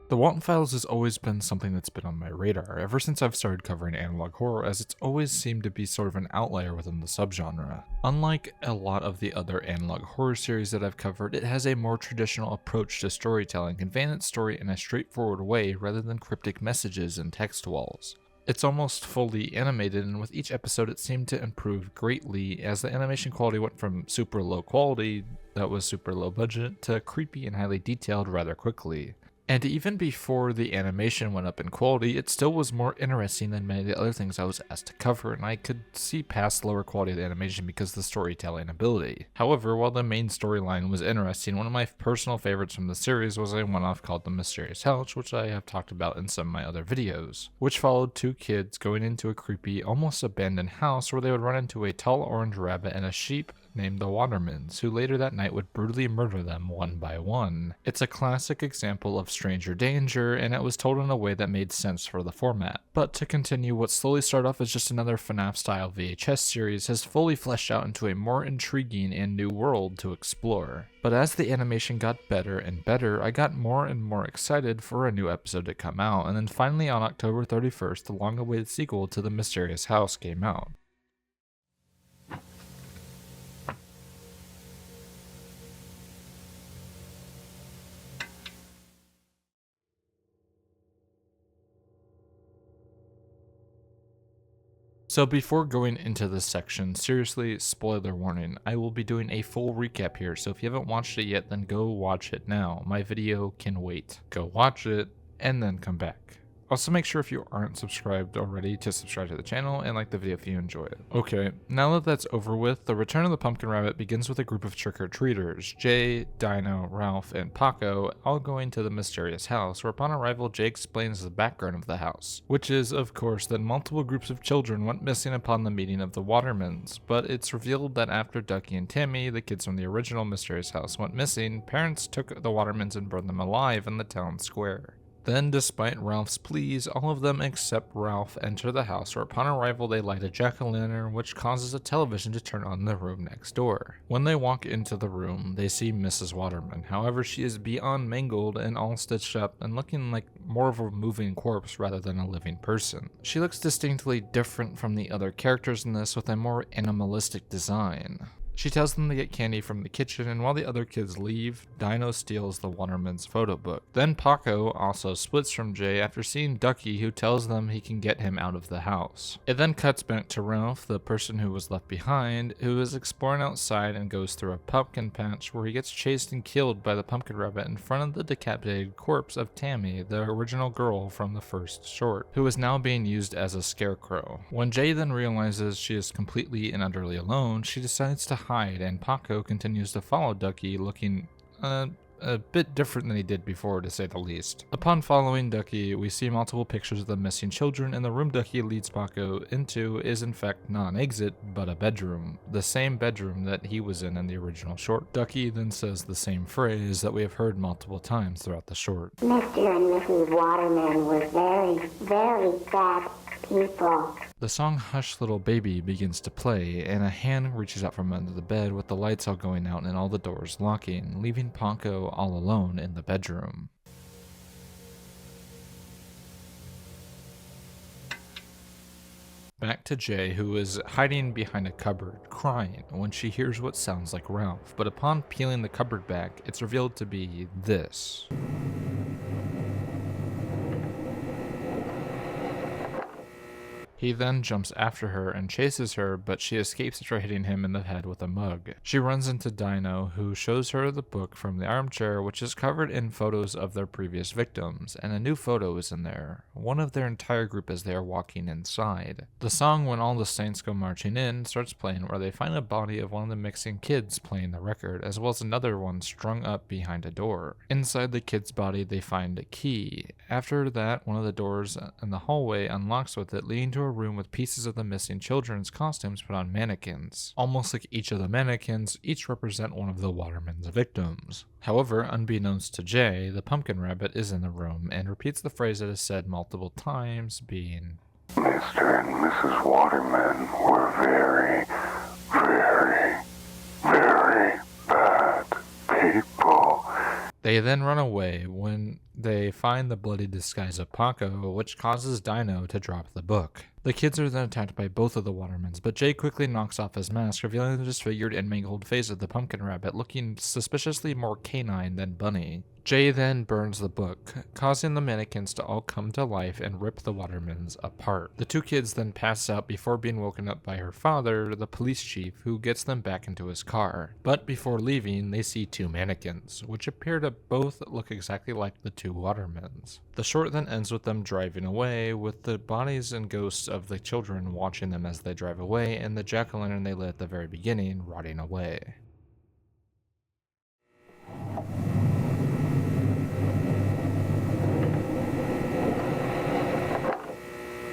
The Walten Files has always been something that's been on my radar, ever since I've started covering analog horror, as it's always seemed to be sort of an outlier within the subgenre. Unlike a lot of the other analog horror series that I've covered, it has a more traditional approach to storytelling, conveying its story in a straightforward way rather than cryptic messages and text walls. It's almost fully animated, and with each episode it seemed to improve greatly as the animation quality went from super low quality, that was super low budget, to creepy and highly detailed rather quickly. And even before the animation went up in quality, it still was more interesting than many of the other things I was asked to cover, and I could see past the lower quality of the animation because of the storytelling ability. However, while the main storyline was interesting, one of my personal favorites from the series was a one-off called The Mysterious House, which I have talked about in some of my other videos, which followed two kids going into a creepy, almost abandoned house where they would run into a tall orange rabbit and a sheep named the Watermans, who later that night would brutally murder them one by one. It's a classic example of stranger danger, and it was told in a way that made sense for the format. But to continue, what slowly started off as just another FNAF-style VHS series has fully fleshed out into a more intriguing and new world to explore. But as the animation got better and better, I got more and more excited for a new episode to come out, and then finally on October 31st, the long-awaited sequel to The Mysterious House came out. So before going into this section, seriously, spoiler warning, I will be doing a full recap here, so if you haven't watched it yet, then go watch it now. My video can wait. Go watch it, and then come back. Also make sure if you aren't subscribed already to subscribe to the channel and like the video if you enjoy it. Okay, now that that's over with, the Return of the Pumpkin Rabbit begins with a group of trick-or-treaters, Jay, Dino, Ralph, and Paco, all going to the mysterious house, where upon arrival Jay explains the background of the house, which is, of course, that multiple groups of children went missing upon the meeting of the Watermans, but it's revealed that after Ducky and Tammy, the kids from the original mysterious house, went missing, parents took the Watermans and burned them alive in the town square. Then, despite Ralph's pleas, all of them except Ralph enter the house, where upon arrival they light a jack-o'-lantern, which causes a television to turn on in the room next door. When they walk into the room, they see Mrs. Waterman. However, she is beyond mangled and all stitched up and looking like more of a moving corpse rather than a living person. She looks distinctly different from the other characters in this, with a more animalistic design. She tells them to get candy from the kitchen, and while the other kids leave, Dino steals the Waterman's photo book. Then Paco also splits from Jay after seeing Ducky, who tells them he can get him out of the house. It then cuts back to Ralph, the person who was left behind, who is exploring outside and goes through a pumpkin patch where he gets chased and killed by the pumpkin rabbit in front of the decapitated corpse of Tammy, the original girl from the first short, who is now being used as a scarecrow. When Jay then realizes she is completely and utterly alone, she decides to hide, and Paco continues to follow Ducky, looking a bit different than he did before, to say the least. Upon following Ducky, we see multiple pictures of the missing children, and the room Ducky leads Paco into is in fact not an exit, but a bedroom. The same bedroom that he was in the original short. Ducky then says the same phrase that we have heard multiple times throughout the short. Mr. and Mrs. Waterman were very, very fast people. The song Hush Little Baby begins to play, and a hand reaches out from under the bed with the lights all going out and all the doors locking, leaving Paco all alone in the bedroom. Back to Jay, who is hiding behind a cupboard, crying, when she hears what sounds like Ralph, but upon peeling the cupboard back, it's revealed to be this. He then jumps after her and chases her, but she escapes after hitting him in the head with a mug. She runs into Dino, who shows her the book from the armchair, which is covered in photos of their previous victims, and a new photo is in there, one of their entire group as they are walking inside. The song When All the Saints Go Marching In starts playing, where they find a body of one of the missing kids playing the record, as well as another one strung up behind a door. Inside the kid's body they find a key. After that, one of the doors in the hallway unlocks with it, leading to a room with pieces of the missing children's costumes put on mannequins. Almost like each of the mannequins, each represent one of the Waterman's victims. However, unbeknownst to Jay, the pumpkin rabbit is in the room and repeats the phrase that is said multiple times, being, Mr. and Mrs. Waterman were very, very, very bad people. They then run away. When they find the bloody disguise of Paco, which causes Dino to drop the book. The kids are then attacked by both of the Watermans, but Jay quickly knocks off his mask, revealing the disfigured and mangled face of the pumpkin rabbit, looking suspiciously more canine than bunny. Jay then burns the book, causing the mannequins to all come to life and rip the Watermans apart. The two kids then pass out before being woken up by her father, the police chief, who gets them back into his car. But before leaving, they see two mannequins, which appear to both look exactly like the two Watermans. The short then ends with them driving away, with the bodies and ghosts of the children watching them as they drive away, and the jack-o'-lantern they lit at the very beginning rotting away.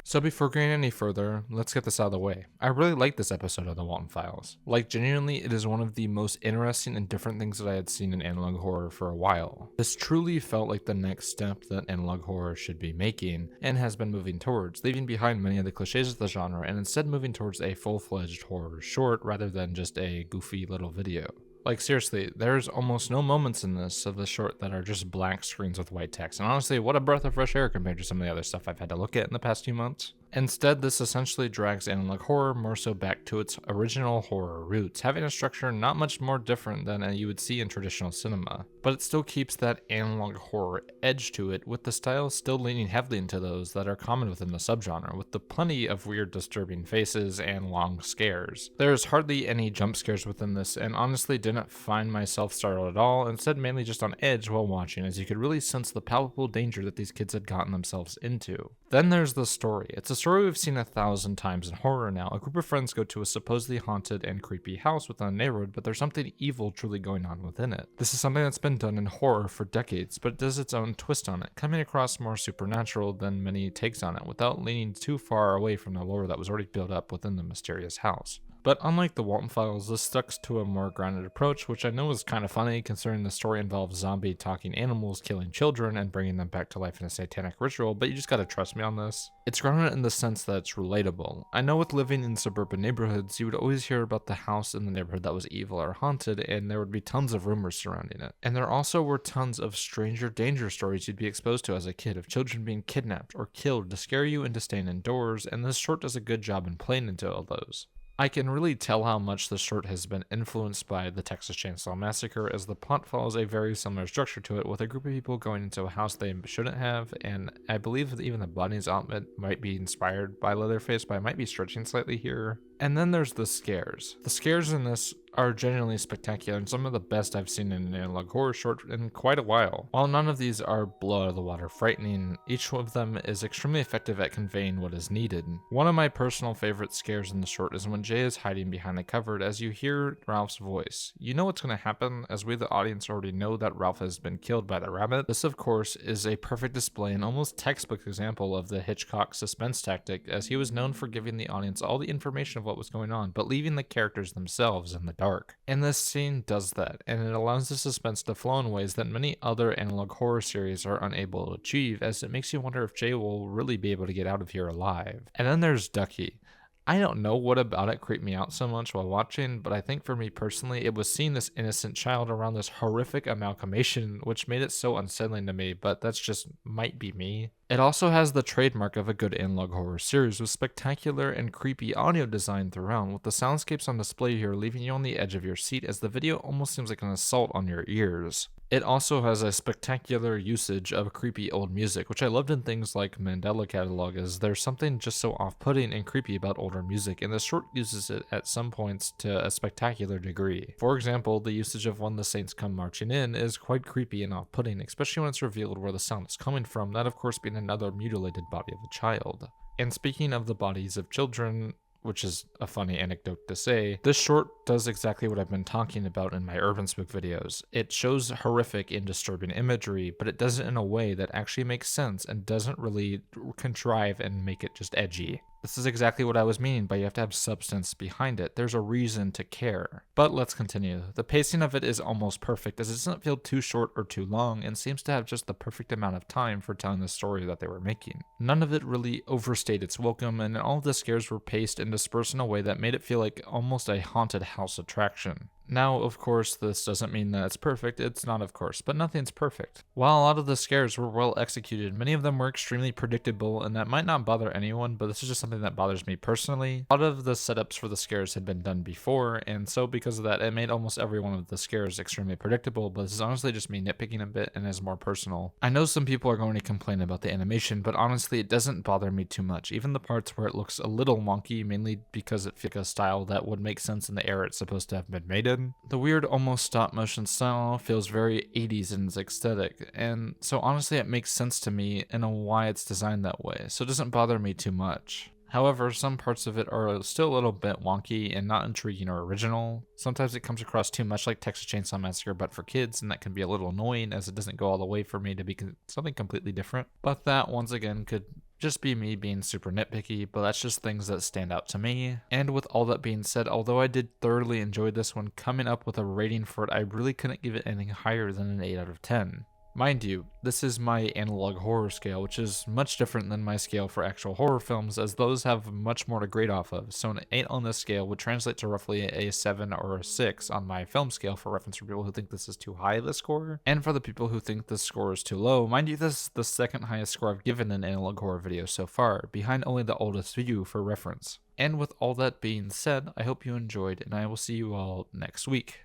So before going any further, let's get this out of the way. I really like this episode of the Walten Files. Like, genuinely, it is one of the most interesting and different things that I had seen in analog horror for a while. This truly felt like the next step that analog horror should be making, and has been moving towards, leaving behind many of the cliches of the genre and instead moving towards a full-fledged horror short rather than just a goofy little video. Like, seriously, there's almost no moments in this of the short that are just black screens with white text, and honestly, what a breath of fresh air compared to some of the other stuff I've had to look at in the past few months. Instead, this essentially drags analog horror more so back to its original horror roots, having a structure not much more different than you would see in traditional cinema. But it still keeps that analog horror edge to it, with the style still leaning heavily into those that are common within the subgenre, with the plenty of weird disturbing faces and long scares. There's hardly any jump scares within this, and honestly didn't find myself startled at all, instead mainly just on edge while watching, as you could really sense the palpable danger that these kids had gotten themselves into. Then there's the story. It's a story we've seen 1,000 times in horror now. A group of friends go to a supposedly haunted and creepy house within a neighborhood, but there's something evil truly going on within it. This is something that's been done in horror for decades, but it does its own twist on it, coming across more supernatural than many takes on it, without leaning too far away from the lore that was already built up within the mysterious house. But unlike the Walten Files, this sticks to a more grounded approach, which I know is kind of funny considering the story involves zombie talking animals killing children and bringing them back to life in a satanic ritual, but you just gotta trust me on this. It's grounded in the sense that it's relatable. I know with living in suburban neighborhoods, you would always hear about the house in the neighborhood that was evil or haunted, and there would be tons of rumors surrounding it. And there also were tons of stranger danger stories you'd be exposed to as a kid of children being kidnapped or killed to scare you into staying indoors, and this short does a good job in playing into all those. I can really tell how much the short has been influenced by the Texas Chainsaw Massacre, as the plot follows a very similar structure to it, with a group of people going into a house they shouldn't have, and I believe that even the bunny's outfit might be inspired by Leatherface, but I might be stretching slightly here. And then there's the scares. The scares in this are genuinely spectacular and some of the best I've seen in an analog horror short in quite a while. While none of these are blow out of the water frightening, each of them is extremely effective at conveying what is needed. One of my personal favorite scares in the short is when Jay is hiding behind the cupboard as you hear Ralph's voice. You know what's going to happen, as we the audience already know that Ralph has been killed by the rabbit. This of course is a perfect display and almost textbook example of the Hitchcock suspense tactic, as he was known for giving the audience all the information of what was going on, but leaving the characters themselves in the dark. And this scene does that, and it allows the suspense to flow in ways that many other analog horror series are unable to achieve, as it makes you wonder if Jay will really be able to get out of here alive. And then there's Ducky. I don't know what about it creeped me out so much while watching, but I think for me personally, it was seeing this innocent child around this horrific amalgamation, which made it so unsettling to me, but that's just might be me. It also has the trademark of a good analog horror series, with spectacular and creepy audio design throughout, with the soundscapes on display here leaving you on the edge of your seat, as the video almost seems like an assault on your ears. It also has a spectacular usage of creepy old music, which I loved in things like Mandela Catalog, as there's something just so off-putting and creepy about older music, and the short uses it at some points to a spectacular degree. For example, the usage of When the Saints Come Marching In is quite creepy and off-putting, especially when it's revealed where the sound is coming from, that of course being another mutilated body of a child. And speaking of the bodies of children, which is a funny anecdote to say, this short does exactly what I've been talking about in my Urban Spook videos. It shows horrific and disturbing imagery, but it does it in a way that actually makes sense and doesn't really contrive and make it just edgy. This is exactly what I was meaning by you have to have substance behind it. There's a reason to care. But let's continue. The pacing of it is almost perfect, as it doesn't feel too short or too long, and seems to have just the perfect amount of time for telling the story that they were making. None of it really overstayed its welcome, and all of the scares were paced and dispersed in a way that made it feel like almost a haunted house attraction. Now, of course, this doesn't mean that it's perfect. It's not, of course, but nothing's perfect. While a lot of the scares were well executed, many of them were extremely predictable, and that might not bother anyone, but this is just something that bothers me personally. A lot of the setups for the scares had been done before, and so because of that, it made almost every one of the scares extremely predictable, but this is honestly just me nitpicking a bit and is more personal. I know some people are going to complain about the animation, but honestly, it doesn't bother me too much. Even the parts where it looks a little wonky, mainly because it feels like a style that would make sense in the era it's supposed to have been made in. The weird almost stop motion style feels very 80s in its aesthetic, and so honestly it makes sense to me and why it's designed that way, so it doesn't bother me too much. However, some parts of it are still a little bit wonky and not intriguing or original. Sometimes it comes across too much like Texas Chainsaw Massacre but for kids, and that can be a little annoying as it doesn't go all the way for me to be something completely different. But that, once again, could just be me being super nitpicky, but that's just things that stand out to me. And with all that being said, although I did thoroughly enjoy this one, coming up with a rating for it, I really couldn't give it anything higher than an 8 out of 10. Mind you, this is my analog horror scale, which is much different than my scale for actual horror films, as those have much more to grade off of, so an 8 on this scale would translate to roughly a 7 or a 6 on my film scale, for reference for people who think this is too high of a score, and for the people who think this score is too low. Mind you, this is the second highest score I've given an analog horror video so far, behind only the oldest view for reference. And with all that being said, I hope you enjoyed, and I will see you all next week.